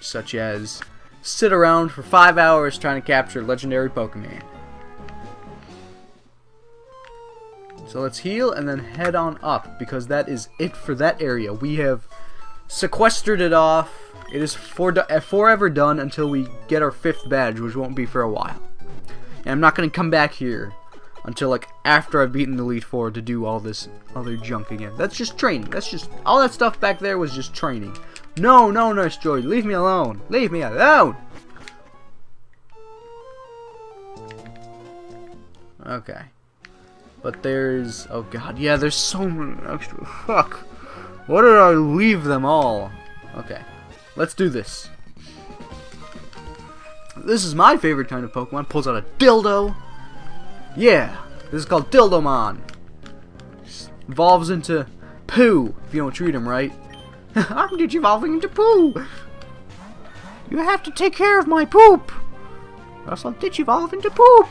such as sit around for 5 hours trying to capture legendary Pokemon. So let's heal and then head on up, because that is it for that area. We have sequestered it off. It is forever done until we get our 5th badge, which won't be for a while. And I'm not going to come back here until like after I've beaten the Elite Four to do all this other junk again. That's just training. That's just all that stuff back there was just training. No, Nurse Joy, leave me alone. Leave me alone. Okay. But there's, oh god, yeah, there's so many extra. Fuck. What did I leave them all? Okay. Let's do this. This is my favorite kind of Pokemon. Pulls out a dildo. Yeah. This is called Dildomon. Evolves into poo if you don't treat him right. I'm digivolving into poo. You have to take care of my poop, or else I'll digivolve into poop.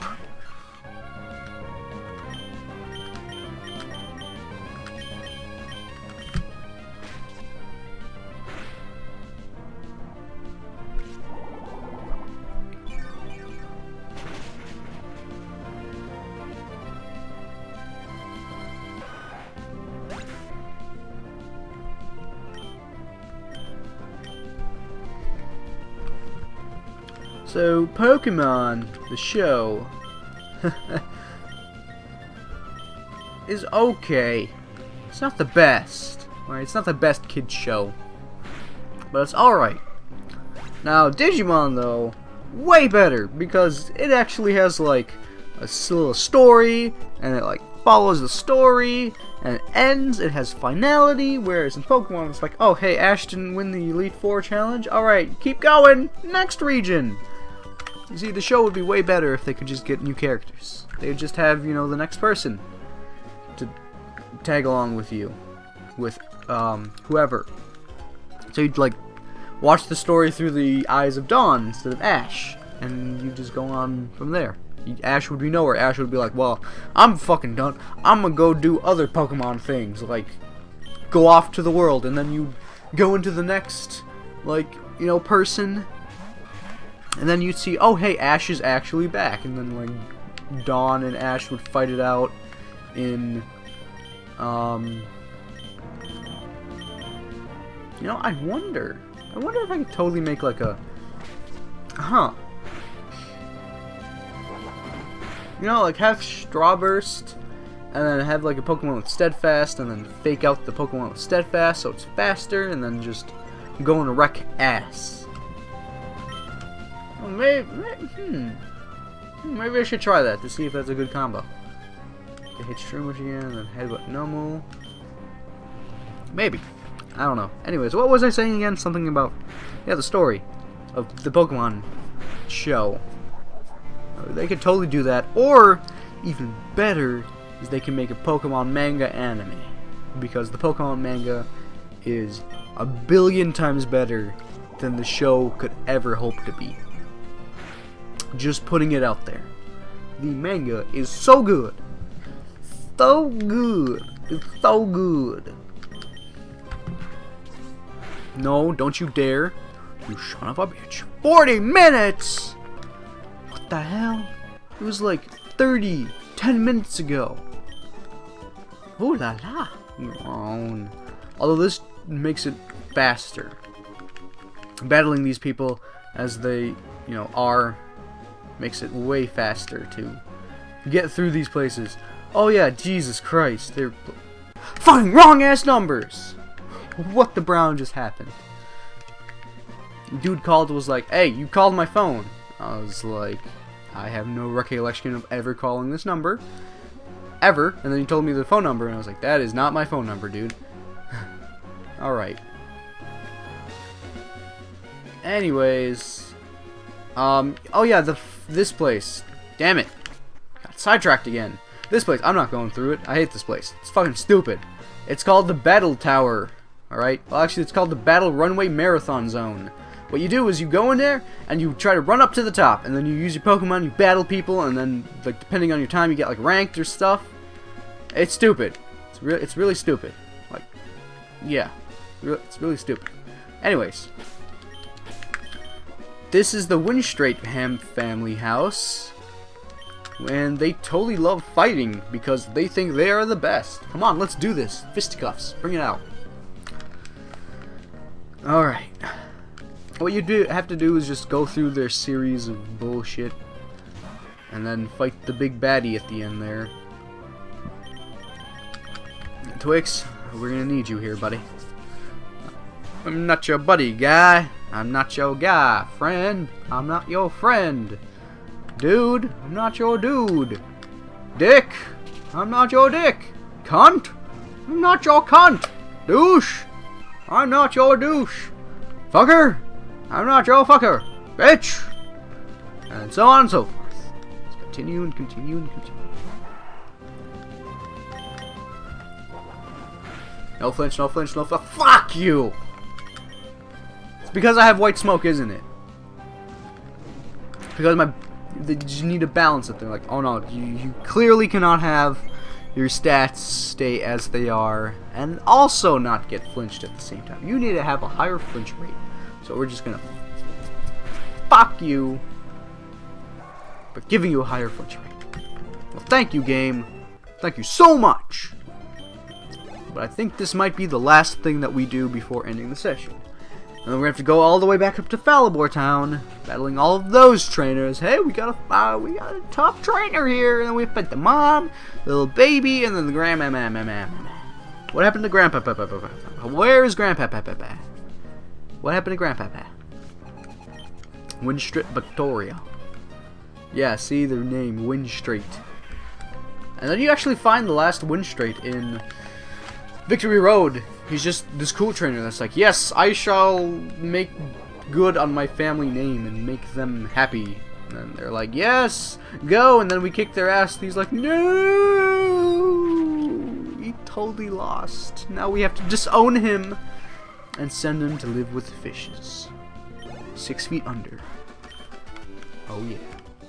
So, Pokemon, the show, is okay. It's not the best, right? It's not the best kids show, but it's alright. Now, Digimon, though, way better, because it actually has, like, a little story, and it, like, follows the story, and it ends, it has finality, whereas in Pokemon, it's like, oh, hey, Ash didn't win the Elite Four challenge? Alright, keep going! Next region! You see, the show would be way better if they could just get new characters. They would just have, you know, the next person to tag along with you. With, whoever. So you'd, like, watch the story through the eyes of Dawn instead of Ash. And you just go on from there. Ash would be nowhere. Ash would be like, well, I'm fucking done. I'm gonna go do other Pokemon things. Like, go off to the world. And then you go into the next, like, you know, person. And then you'd see, oh hey, Ash is actually back, and then like Dawn and Ash would fight it out in, you know, I wonder if I could totally make like a, you know, like have Strawburst, and then have like a Pokemon with Steadfast, and then fake out the Pokemon with Steadfast so it's faster, and then just go and wreck ass. Well, maybe I should try that to see if that's a good combo. To hit Shroomish again, and then headbutt Nomu. Maybe. I don't know. Anyways, what was I saying again? Something about, yeah, the story of the Pokemon show. They could totally do that, or even better is they can make a Pokemon manga anime, because the Pokemon manga is a billion times better than the show could ever hope to be. Just putting it out there. The manga is so good. So good. It's so good. No, don't you dare. You son of a bitch. 40 minutes! What the hell? It was like 10 minutes ago. Oh la la. Although this makes it faster. Battling these people as they, you know, are, makes it way faster to get through these places. Oh yeah, Jesus Christ, they're fucking wrong ass numbers. What the brown just happened? Dude called, was like, hey, you called my phone. I was like, I have no recollection of ever calling this number. Ever. And then he told me the phone number, and I was like, that is not my phone number, dude. Alright. Anyways. Oh yeah, this place. Damn it. Got sidetracked again. This place, I'm not going through it. I hate this place. It's fucking stupid. It's called the Battle Tower. Alright? Well, actually, it's called the Battle Runway Marathon Zone. What you do is you go in there, and you try to run up to the top, and then you use your Pokemon, you battle people, and then, like, depending on your time, you get, like, ranked or stuff. It's stupid. It's really stupid. Like, yeah. It's really stupid. Anyways. this is the Winstrates family house. And they totally love fighting because they think they are the best. Come on, let's do this. Fisticuffs. Bring it out. Alright. What you have to do is just go through their series of bullshit. And then fight the big baddie at the end there. Twix, we're gonna need you here, buddy. I'm not your buddy, guy. I'm not your guy, friend. I'm not your friend. Dude, I'm not your dude. Dick, I'm not your dick. Cunt, I'm not your cunt. Douche, I'm not your douche. Fucker, I'm not your fucker. Bitch, and so on and so forth. Let's continue and continue and continue. No flinch, no flinch, no flinch. Fuck you! It's because I have white smoke, isn't it? Because they just need to balance it. They're like, oh no, you clearly cannot have your stats stay as they are and also not get flinched at the same time. You need to have a higher flinch rate. So we're just gonna fuck you but giving you a higher flinch rate. Well, thank you, game. Thank you so much. But I think this might be the last thing that we do before ending the session. And then we're going to have to go all the way back up to Falibor Town, battling all of those trainers. Hey, we got a top trainer here. And then we fight the mom, the little baby, and then the grandma. What happened to Grandpa? Where is Grandpa? What happened to Grandpa? Winstrate Victoria. Yeah, see their name, Winstrate. And then you actually find the last Winstrate in Victory Road. He's just this cool trainer that's like, yes, I shall make good on my family name and make them happy. And they're like, yes, go. And then we kick their ass. And he's like, no. He totally lost. Now we have to disown him and send him to live with fishes. 6 feet under. Oh yeah.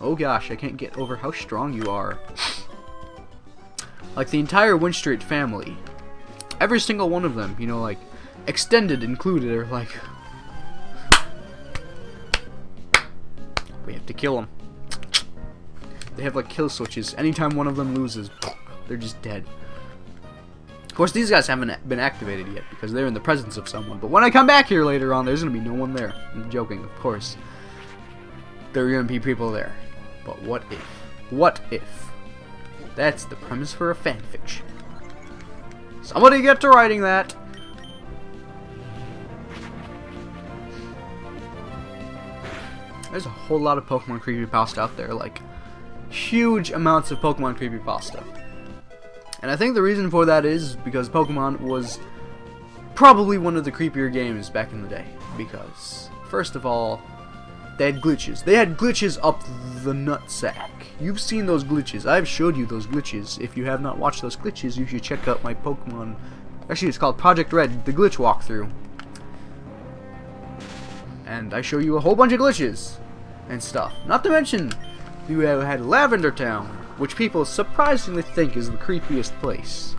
Oh gosh, I can't get over how strong you are. Like the entire Winstrate family. Every single one of them, you know, like, extended included, are like, we have to kill them. They have, like, kill switches. Anytime one of them loses, they're just dead. Of course, these guys haven't been activated yet, because they're in the presence of someone. But when I come back here later on, there's going to be no one there. I'm joking, of course. There are going to be people there. But what if? What if? That's the premise for a fanfiction. Somebody get to writing that. There's a whole lot of Pokemon creepypasta out there, like huge amounts of Pokemon creepypasta. And I think the reason for that is because Pokemon was probably one of the creepier games back in the day. Because, first of all, they had glitches. They had glitches up the nutsack. You've seen those glitches. I've showed you those glitches. If you have not watched those glitches, you should check out my Pokemon. Actually, it's called Project Red, the glitch walkthrough. And I show you a whole bunch of glitches and stuff. Not to mention, you have had Lavender Town, which people surprisingly think is the creepiest place.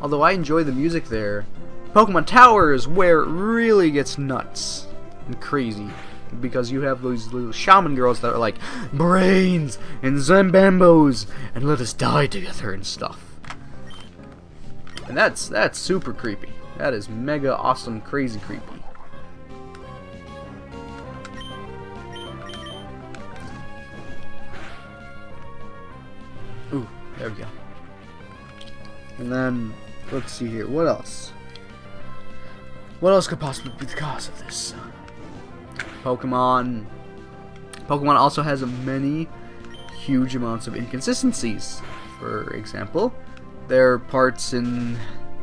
Although I enjoy the music there, Pokemon Tower is where it really gets nuts and crazy. Because you have those little shaman girls that are like, brains and Zambambos and let us die together and stuff. And that's super creepy. That is mega awesome, crazy creepy. Ooh, there we go. And then, let's see here, what else? What else could possibly be the cause of this? Pokemon also has many huge amounts of inconsistencies. For example, there are parts in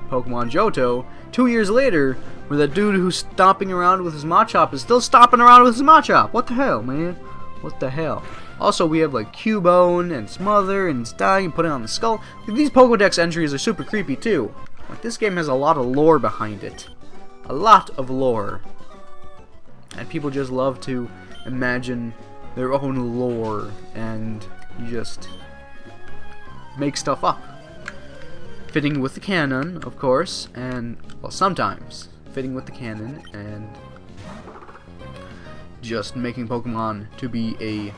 Pokemon Johto 2 years later where that dude who's stomping around with his Machop is still stomping around with his Machop. What the hell, man? What the hell? Also, we have like Cubone and Smother and dying and putting on the skull. These Pokedex entries are super creepy too. Like, this game has a lot of lore behind it. A lot of lore. And people just love to imagine their own lore and just make stuff up. Fitting with the canon, of course, and, well, sometimes fitting with the canon and just making Pokemon to be a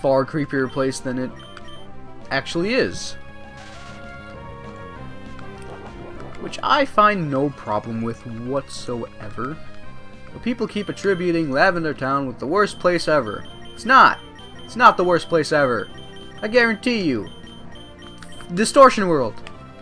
far creepier place than it actually is. Which I find no problem with whatsoever. But people keep attributing Lavender Town with the worst place ever. It's not. It's not the worst place ever. I guarantee you. Distortion World.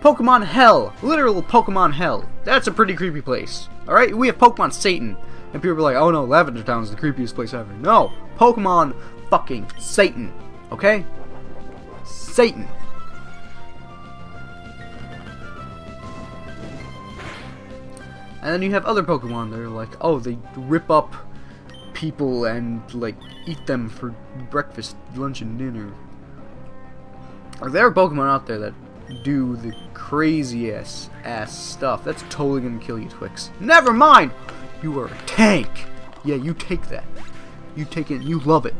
Pokemon Hell. Literal Pokemon Hell. That's a pretty creepy place. Alright? We have Pokemon Satan. And people are like, oh no, Lavender Town is the creepiest place ever. No. Pokemon fucking Satan. Okay? Satan. And then you have other Pokemon that are like, oh, they rip up people and, like, eat them for breakfast, lunch, and dinner. Or there are Pokemon out there that do the craziest ass stuff. That's totally gonna kill you, Twix. Never mind! You are a tank! Yeah, you take that. You take it and you love it.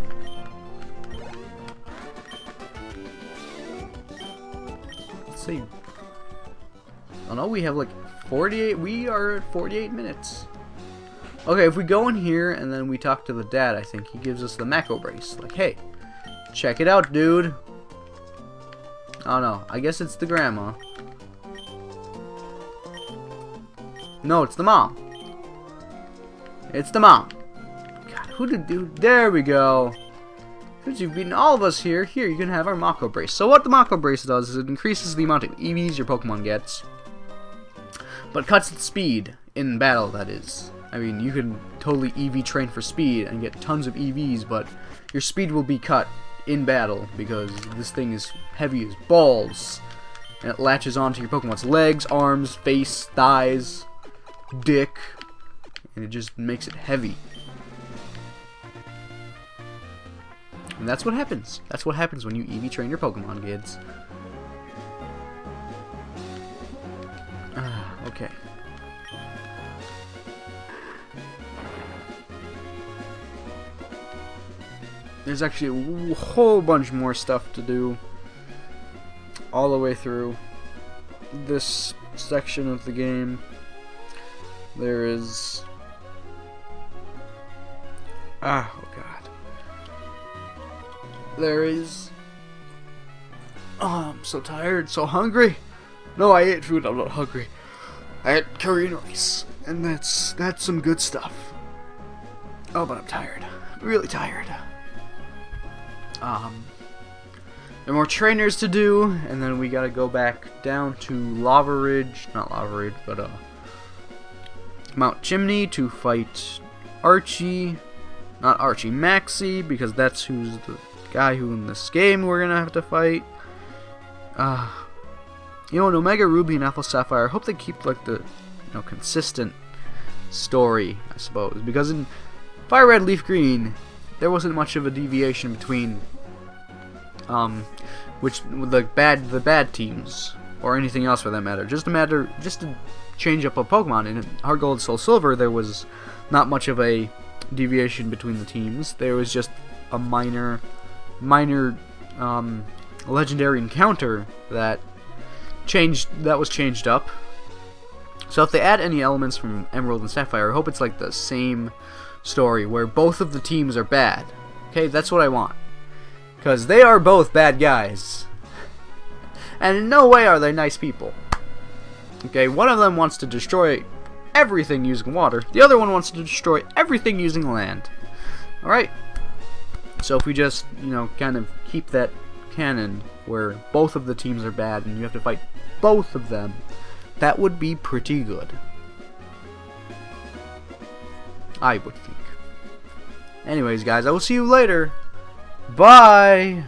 Let's see. Oh no, we have like 48. We are at 48 minutes. Okay, if we go in here and then we talk to the dad, I think he gives us the Mako brace. Like, hey, check it out, dude. Oh no, I guess it's the grandma. No, it's the mom. It's the mom. God, who did do? There we go. Since you've beaten all of us here, you can have our Mako brace. So what the Mako brace does is it increases the amount of EVs your Pokemon gets, but cuts its speed in battle, that is. I mean, you can totally EV train for speed and get tons of EVs, but your speed will be cut in battle because this thing is heavy as balls. And it latches onto your Pokemon's legs, arms, face, thighs, dick, and it just makes it heavy. And that's what happens. That's what happens when you EV train your Pokemon, kids. Okay. There's actually a whole bunch more stuff to do all the way through this section of the game. There is... oh god. There is... oh, I'm so tired, so hungry. No, I ate food, I'm not hungry. I had curry and rice, and that's some good stuff. Oh, but I'm tired. I'm really tired. There are more trainers to do, and then we gotta go back down to Lava Ridge, not Lava Ridge, but Mount Chimney to fight Archie, not Archie, Maxie, because that's who's the guy who in this game we're gonna have to fight. You know, in Omega Ruby and Alpha Sapphire, I hope they keep like the, consistent story, I suppose, because in Fire Red, Leaf Green, there wasn't much of a deviation between the bad teams or anything else for that matter. Just to change up a Pokemon. In Heart Gold, Soul Silver, there was not much of a deviation between the teams. There was just a minor legendary encounter that was changed up. So if they add any elements from Emerald and Sapphire, I hope it's like the same story where both of the teams are bad. Okay, that's what I want. Because they are both bad guys. And in no way are they nice people. Okay, one of them wants to destroy everything using water. The other one wants to destroy everything using land. Alright? So if we just, kind of keep that canon where both of the teams are bad and you have to fight both of them, that would be pretty good. I would think. Anyways, guys, I will see you later. Bye!